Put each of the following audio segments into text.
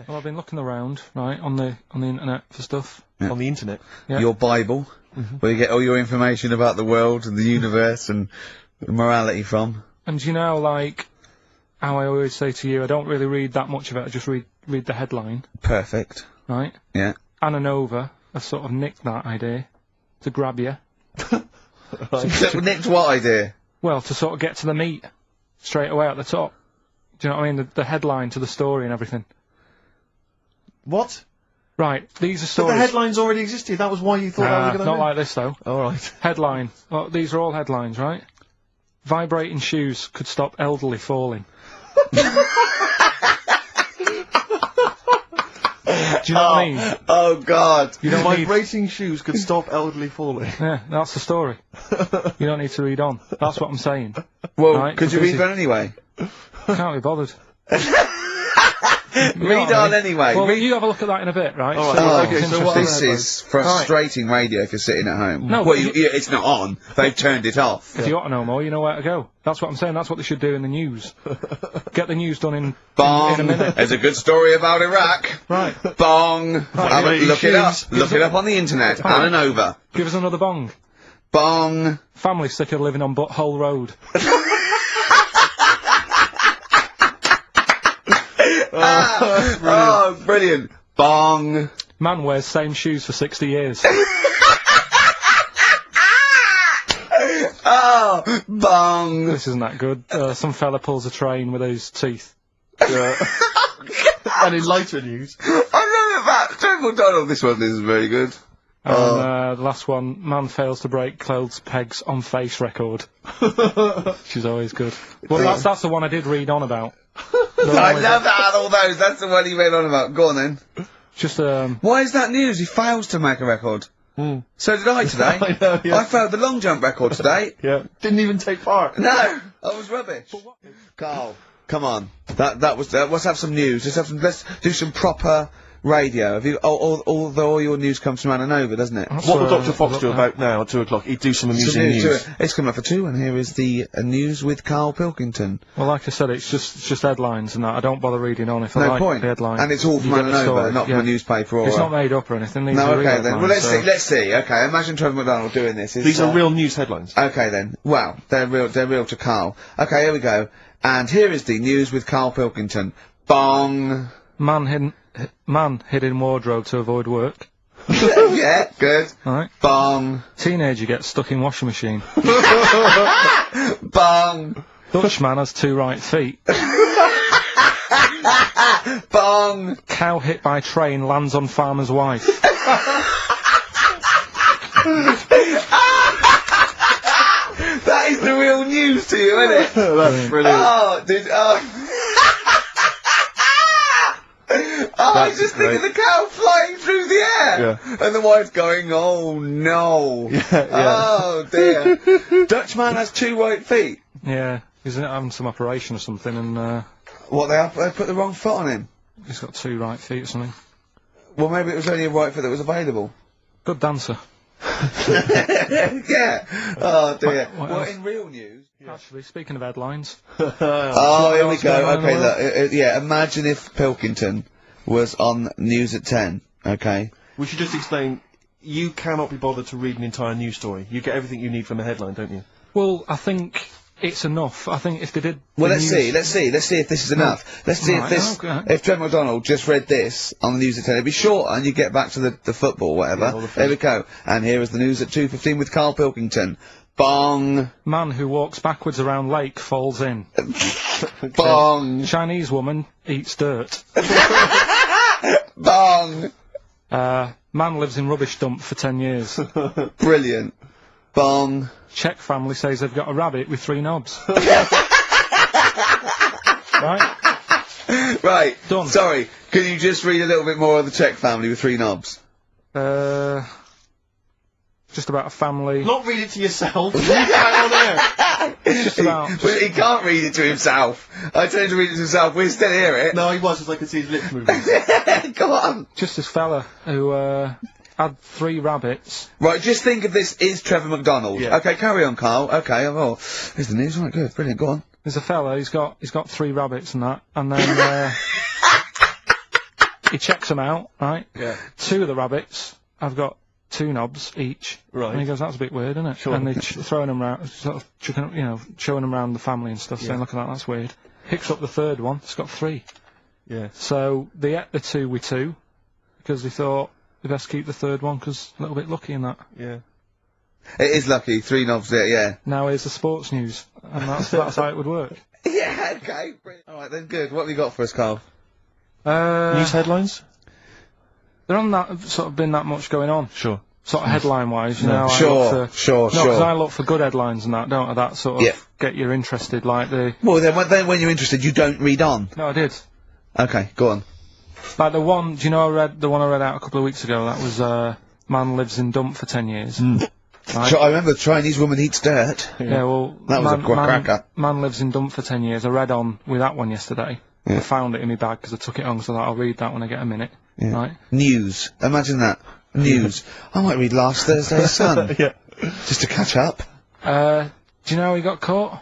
Well, I've been looking around, right, on the internet for stuff. Yeah. On the internet? Yeah. Your Bible, where you get all your information about the world and the universe and morality from. And you know, like, how I always say to you, I don't really read that much of it, I just read the headline. Perfect. Right? Yeah. Anna Nova has sort of nicked that idea to grab you. Nicked what idea? Well, to sort of get to the meat straight away at the top. Do you know what I mean? The headline to the story and everything. What? Right, these are But stories. the headlines already existed, that was why you thought that was going to not like this, though. Alright. Headline. Oh, these are all headlines, right? Vibrating shoes could stop elderly falling. Do you know what I mean? Oh, God. You don't need... Vibrating shoes could stop elderly falling. Yeah, that's the story. You don't need to read on. That's what I'm saying. Well, right? could you read that anyway? Can't be bothered. Read on anyway. Well, you have a look at that in a bit, right? All right. So Okay, so what This is frustrating radio if you're sitting at home. No, well, but it's not on. They've turned it off. If you want to know more, you know where to go. That's what I'm saying. That's what they should do in the news. Get the news done in Bong. a minute. There's a good story about Iraq. Right. Bong. Look it up. Look it up on the internet. Right. Anna Nova. Give us another bong. Bong. Family sick of living on Butthole Road. Oh, brilliant. Bong. Man wears same shoes for 60 years. Oh, bong. This isn't that good. Some fella pulls a train with his teeth. And in lighter news. I love it, that. Trevor McDonald, this one is very good. And the last one, man fails to break clothes pegs on face record. She's always good. Well, that's the one I did read on about. I love that out of all those. That's the one he read on about. Go on then. Just, Why is that news? He fails to make a record. So did I today. I know, yeah. I failed the long jump record today. Yeah. Didn't even take part. No, I was rubbish. Carl, come on. That was. Let's have some news. Let's do some proper radio. Have you? Although all your news comes from Anna Nova, doesn't it? What will Dr. Fox do about now at 2 o'clock? He'd do some amusing news. It's coming up for 2, and here is the news with Carl Pilkington. well, like I said, it's just headlines and that. I don't bother reading on if I No like point. the headline. And it's all from You get Anna the Nova, story, not from a newspaper or. It's not made up or anything. These No, are real okay then. Well, headlines, let's see. Okay, imagine Trevor McDonald doing this. These are real news headlines. Okay then. Well, they're real to Carl. Okay, here we go. And here is the news with Carl Pilkington. Bong. Man hid in wardrobe to avoid work. Yeah, good. Alright. Bong. Teenager gets stuck in washing machine. Bong. Dutchman has 2 right feet. Bong. Cow hit by train lands on farmer's wife. That is the real news to you, isn't it? That's brilliant. Oh, dude. Oh. I was just thinking the cow flying through the air. Yeah. And the wife's going, oh no. Yeah. Oh dear. Dutchman has 2 right feet. Yeah, he's having some operation or something and What, they put the wrong foot on him? he's got 2 right feet or something. Well, maybe it was only a right foot that was available. Good dancer. Yeah. Oh dear. What Well, else? in real news. Actually, speaking of headlines, Oh, here we else going go. on in the Okay, world? look. Yeah, imagine if Pilkington was on News at 10. Okay. We should just explain, you cannot be bothered to read an entire news story. You get everything you need from a headline, don't you? well, I think it's enough. I think if they did... Well, the let's news- see if this is enough. Let's see if Right, this, okay. if Trevor McDonald just read this on the News at 10, it'd be shorter and you get back to the football, whatever. Yeah, all the There we go. And here is the news at 2:15 with Carl Pilkington. Bong. Man who walks backwards around lake falls in. Bong. Chinese woman eats dirt. Bong. Man lives in rubbish dump for 10 years. Brilliant. Bong. Czech family says they've got a rabbit with 3 knobs. Right? Right. Done. Sorry. Can you just read a little bit more of the Czech family with 3 knobs? Just about a family. Not read it to yourself. Read it out on air. Just about. But he can't read it to himself. I told him to read it to himself. We still hear it. No, he was, just I could see his lips moving. Come on. Just this fella who had 3 rabbits. Right, just think of this is Trevor McDonald. Yeah. Okay, carry on, Carl. Okay, oh, here's the news. Right, good, brilliant. Go on. There's a fella. He's got 3 rabbits and that, and then he checks them out, right? Yeah. 2 of the rabbits have got 2 knobs each. Right. And he goes, that's a bit weird, isn't it? Sure. And they're throwing them around, sort of, showing them around the family and stuff, saying, look at that, that's weird. Picks up the 3rd one, it's got 3. Yeah. So they ate the 2 with 2, because they thought they best keep the 3rd one, because a little bit lucky in that. Yeah. It is lucky, 3 knobs there, yeah. Now here's the sports news, and that's how it would work. Yeah, okay. Alright then, good. What have you got for us, Carl? News headlines? There hasn't that sort of been that much going on. Sure. Sort of headline-wise, you know. Sure. No, because I look for good headlines and that, don't I? That sort of get you interested, like the... Well, then when you're interested, you don't read on. No, I did. Okay, go on. Like the one, do you know the one I read out a couple of weeks ago? That was, man lives in dump for 10 years. Right? I remember the Chinese woman eats dirt. Yeah, well... That was a cracker. Man lives in dump for 10 years. I read on with that one yesterday. I found it in my bag because I took it on, because I thought I'll read that when I get a minute. Yeah. Right? News. Imagine that. News. I might read last Thursday's Sun. Yeah. Just to catch up. Do you know how he got caught?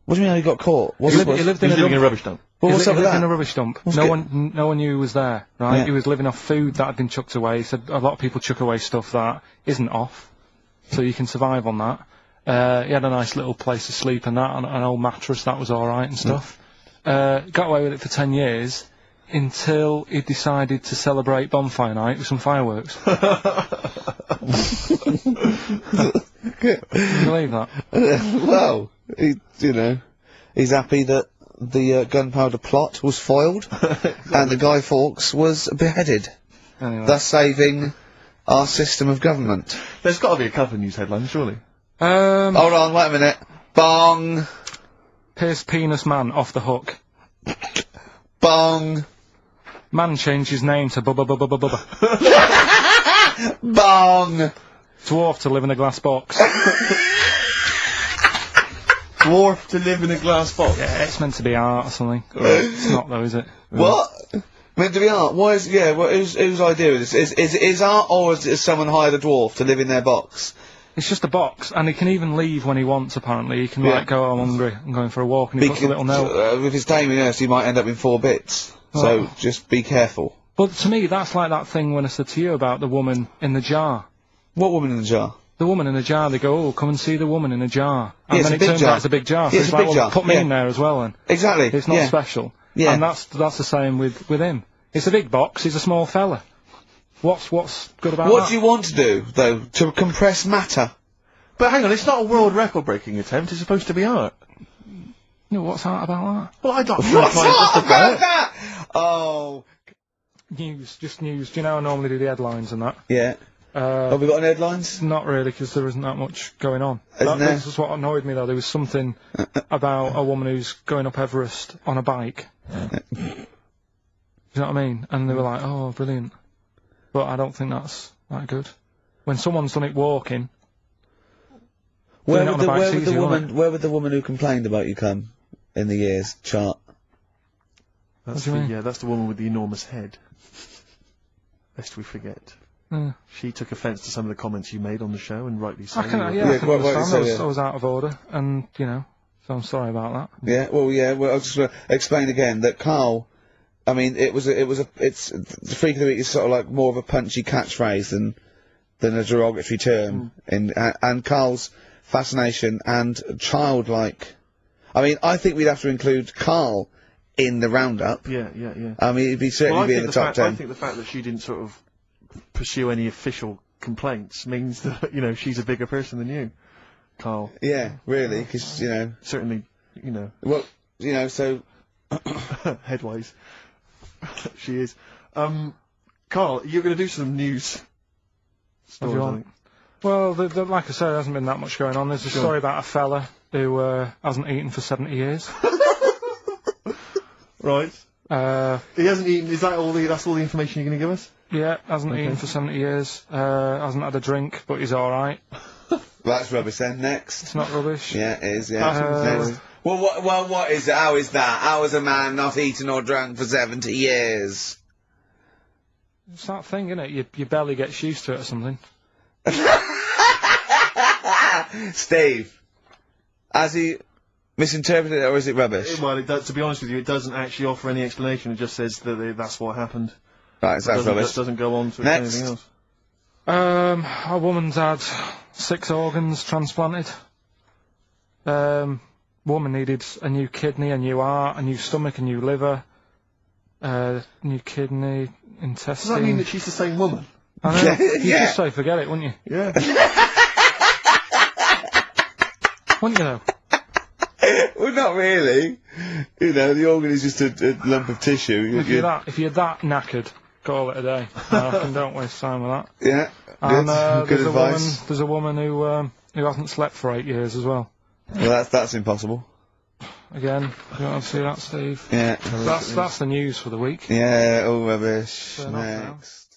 What do you mean how he got caught? He lived in a rubbish dump. Well, what's he up with lived in that? a rubbish dump. What's No good? one knew he was there, right? Yeah. He was living off food that had been chucked away. He said a lot of people chuck away stuff that isn't off, so you can survive on that. He had a nice little place to sleep and that, an old mattress, that was alright and stuff. Got away with it for 10 years, until he decided to celebrate bonfire night with some fireworks. Can you believe that? Well, he's happy that the gunpowder plot was foiled, and the Guy Fawkes was beheaded, thus saving our system of government. There's got to be a couple of news headlines, surely. Hold on, wait a minute. Bong! Pierce penis man off the hook. Bong! Man changed his name to Bubba Bubba Bubba Bubba. Bong! Dwarf to live in a glass box. Dwarf to live in a glass box. Yeah, it's meant to be art or something. It's not though, is it? What? Meant to be art? Why is, whose idea is this? Is art, or is someone hired a dwarf to live in their box? It's just a box, and he can even leave when he wants, apparently. He can, like, go, oh, I'm hungry, I'm going for a walk, and he puts a little note. If it's Damien Hirst, he might end up in 4 bits. So, just be careful. But to me, that's like that thing when I said to you about the woman in the jar. What woman in the jar? The woman in the jar, they go, oh, come and see the woman in a jar. And Yeah, then it turns out it's a big jar. So Yeah, it's it's a like, big well, jar, put me in there as well then. Exactly. It's not special. Yeah. And that's the same with him. It's a big box, he's a small fella. What's good about that? What do you want to do, though? To compress matter? But hang on, it's not a world record-breaking attempt, it's supposed to be art. You know, what's art about that? Well, I don't... What's art about that? Oh. News, just news. Do you know I normally do the headlines and that? Yeah. Have we got any headlines? Not really, because there isn't that much going on. Isn't there? This is what annoyed me, though. There was something about a woman who's going up Everest on a bike. Do you know what I mean? And they were like, oh, brilliant. But I don't think that's that good. When someone's done it walking... Where would the woman who complained about you come in the years chart? That's What do you mean? Yeah, that's the woman with the enormous head. Lest we forget. She took offence to some of the comments you made on the show, and rightly so. I can understand. I was out of order, and, you know, so I'm sorry about that. Yeah, well, I'll just explain again that Karl, I mean, it's the Freak of the Week is sort of like more of a punchy catchphrase than a derogatory term, and Karl's fascination and childlike. I mean, I think we'd have to include Karl in the roundup. Yeah. I mean, he'd certainly be in the top 10. I think the fact that she didn't sort of pursue any official complaints means that, you know, she's a bigger person than you, Karl. Yeah, really, because, you know... Certainly, you know... Well, you know, so... Headwise. She is. Karl, you're going to do some news stories, I think. Well, like I said, there hasn't been that much going on. There's a story about a fella who hasn't eaten for 70 years. Right. He hasn't eaten. Is that all that's all the information you're going to give us? Yeah, hasn't eaten for 70 years. Hasn't had a drink, but he's all right. That's rubbish then. Next. It's not rubbish. Yeah, it is. Yeah. Next. Well, what is it? How is that? How is a man not eaten or drunk for 70 years? It's that thing, isn't it? Your belly gets used to it or something. Steve, has he misinterpreted it, or is it rubbish? Well, to be honest with you, it doesn't actually offer any explanation. It just says that that's what happened. Right, so that's rubbish. That doesn't go on to Next. anything else. A woman's had 6 organs transplanted. Woman needed a new kidney, a new heart, a new stomach, a new liver, new kidney, intestine. Does that mean that she's the same woman? I know. You'd just say forget it, wouldn't you? Yeah. Wouldn't you though? Well, not really. You know, the organ is just a lump of tissue. If you're that knackered, call it a day. And don't waste time with that. Yeah. And Good advice. there's a woman who hasn't slept for 8 years as well. Well, that's impossible. Again, you want to see that, Steve? Yeah. That's the news for the week. Yeah, all rubbish. Turn off now. Next.